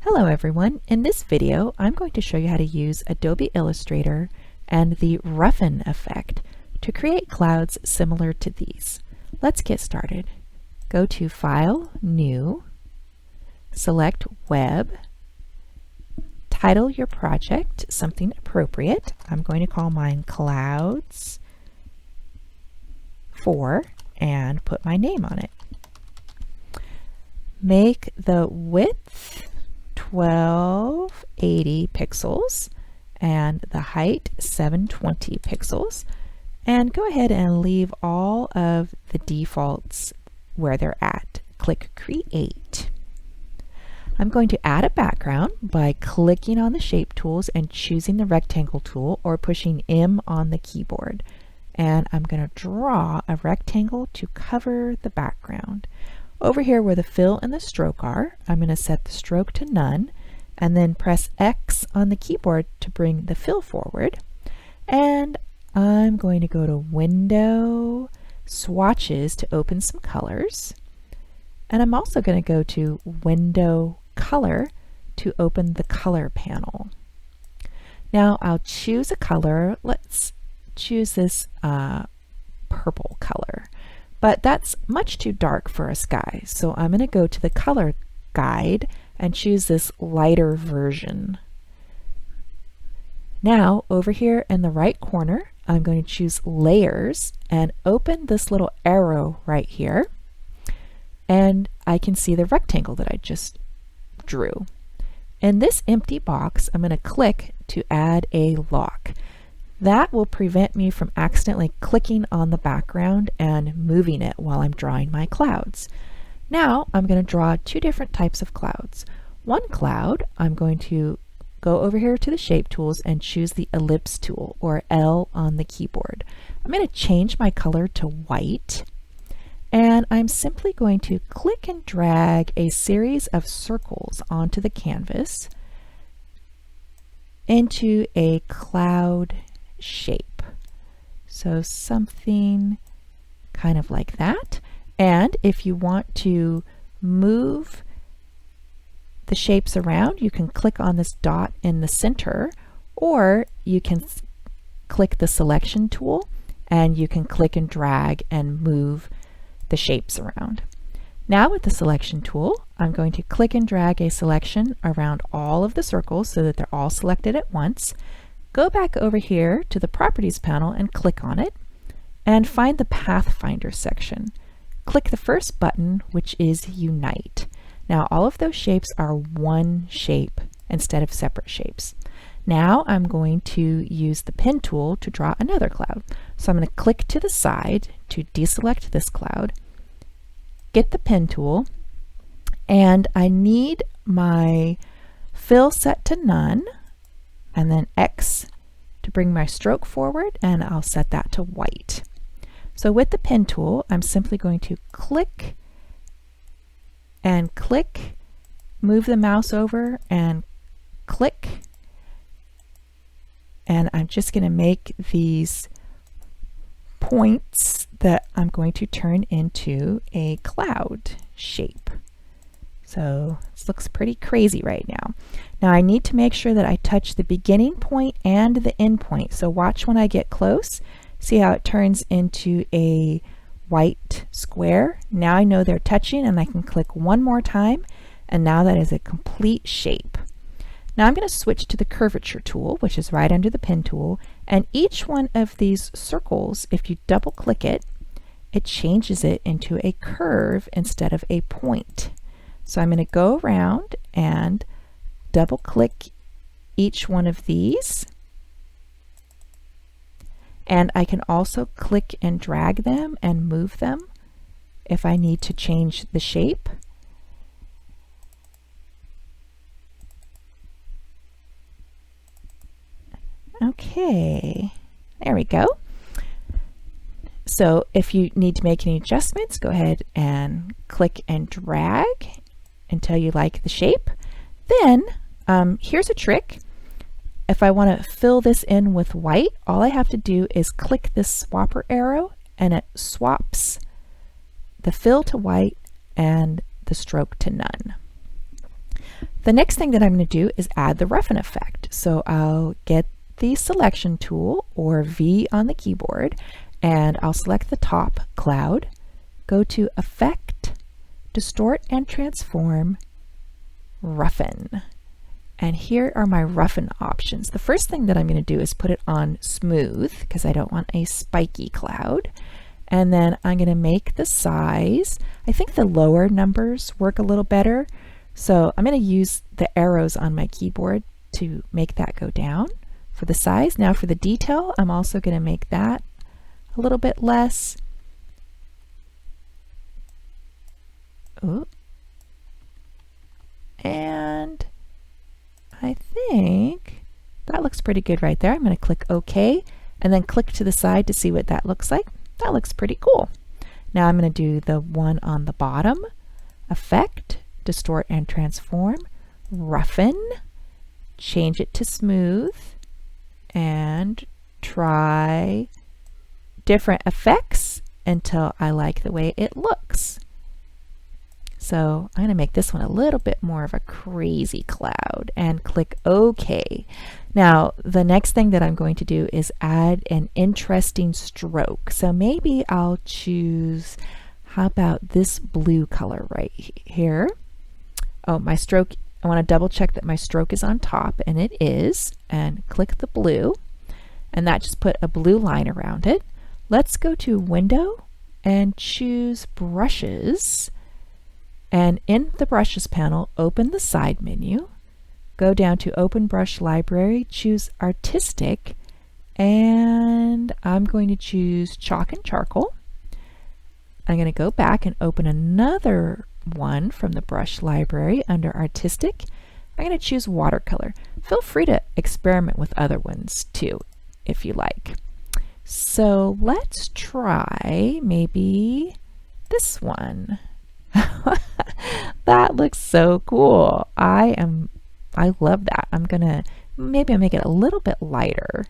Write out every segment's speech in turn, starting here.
Hello everyone. In this video, I'm going to show you how to use Adobe Illustrator and the Roughen effect to create clouds similar to these. Let's get started. Go to File, New, select Web, title your project something appropriate. I'm going to call mine Clouds 4 and put my name on it. Make the width 1280 pixels and the height 720 pixels, and go ahead and leave all of the defaults where they're at. Click Create. I'm going to add a background by clicking on the shape tools and choosing the rectangle tool or pushing M on the keyboard, and I'm going to draw a rectangle to cover the background. Over here where the fill and the stroke are, I'm going to set the stroke to none and then press X on the keyboard to bring the fill forward. And I'm going to go to Window, Swatches to open some colors. And I'm also going to go to Window, Color to open the color panel. Now I'll choose a color. Let's choose this purple color. But that's much too dark for a sky, so I'm going to go to the color guide and choose this lighter version. Now over here in the right corner, I'm going to choose Layers and open this little arrow right here, and I can see the rectangle that I just drew. In this empty box, I'm going to click to add a lock. That will prevent me from accidentally clicking on the background and moving it while I'm drawing my clouds. Now I'm going to draw two different types of clouds. One cloud, I'm going to go over here to the shape tools and choose the ellipse tool, or L on the keyboard. I'm going to change my color to white, and I'm simply going to click and drag a series of circles onto the canvas into a cloud shape. So something kind of like that. And if you want to move the shapes around, you can click on this dot in the center, or you can click the selection tool and you can click and drag and move the shapes around. Now with the selection tool, I'm going to click and drag a selection around all of the circles so that they're all selected at once. Go back over here to the Properties panel and click on it, and find the Pathfinder section. Click the first button, which is Unite. Now all of those shapes are one shape instead of separate shapes. Now I'm going to use the pen tool to draw another cloud. So I'm going to click to the side to deselect this cloud, get the pen tool, and I need my fill set to none, and then X to bring my stroke forward, and I'll set that to white. So with the pen tool, I'm simply going to click and click, move the mouse over and click, and I'm just going to make these points that I'm going to turn into a cloud shape. So this looks pretty crazy right now. Now I need to make sure that I touch the beginning point and the end point. So watch when I get close. See how it turns into a white square. Now I know they're touching, and I can click one more time, and now that is a complete shape. Now I'm going to switch to the curvature tool, which is right under the pen tool, and each one of these circles, if you double click it, it changes it into a curve instead of a point. So I'm going to go around and double click each one of these, and I can also click and drag them and move them if I need to change the shape. Okay, there we go. So if you need to make any adjustments, go ahead and click and drag until you like the shape. Then here's a trick. If I want to fill this in with white, all I have to do is click this swapper arrow, and it swaps the fill to white and the stroke to none. The next thing that I'm going to do is add the roughen effect. So I'll get the selection tool, or V on the keyboard, and I'll select the top cloud, go to Effect, Distort and Transform, Roughen. And here are my roughen options. The first thing that I'm going to do is put it on smooth because I don't want a spiky cloud. And then I'm going to make the size. I think the lower numbers work a little better. So I'm going to use the arrows on my keyboard to make that go down for the size. Now for the detail, I'm also going to make that a little bit less. Ooh. And I think that looks pretty good right there. I'm going to click OK and then click to the side to see what that looks like. That looks pretty cool. Now I'm going to do the one on the bottom. Effect, Distort and Transform, Roughen, change it to smooth, and try different effects until I like the way it looks. So I'm going to make this one a little bit more of a crazy cloud and click OK. Now the next thing that I'm going to do is add an interesting stroke. So maybe I'll choose, how about this blue color right here? Oh, my stroke, I want to double check that my stroke is on top, and it is, and click the blue, and that just put a blue line around it. Let's go to Window and choose Brushes. And in the Brushes panel, open the side menu, go down to Open Brush Library, choose Artistic, and I'm going to choose Chalk and Charcoal. I'm going to go back and open another one from the Brush Library under Artistic. I'm going to choose Watercolor. Feel free to experiment with other ones too, if you like. So let's try maybe this one. That looks so cool. I love that. Maybe I'll make it a little bit lighter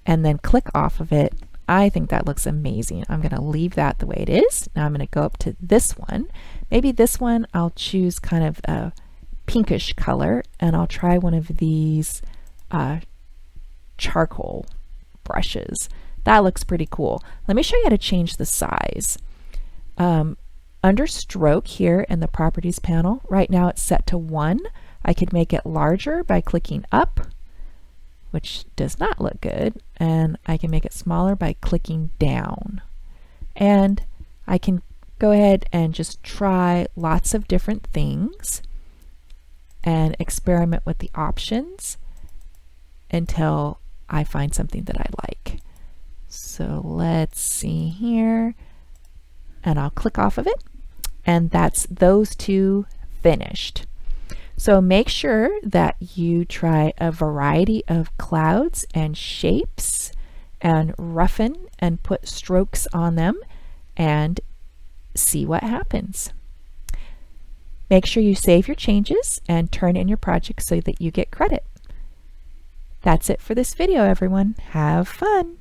and then click off of it. I think that looks amazing. I'm going to leave that the way it is. Now I'm going to go up to this one. Maybe this one I'll choose kind of a pinkish color, and I'll try one of these charcoal brushes. That looks pretty cool. Let me show you how to change the size. Under stroke here in the properties panel, right now it's set to 1. I could make it larger by clicking up, which does not look good, and I can make it smaller by clicking down. And I can go ahead and just try lots of different things and experiment with the options until I find something that I like. So let's see here, and I'll click off of it, and that's those two finished. So make sure that you try a variety of clouds and shapes and roughen and put strokes on them and see what happens. Make sure you save your changes and turn in your project so that you get credit. That's it for this video, everyone. Have fun!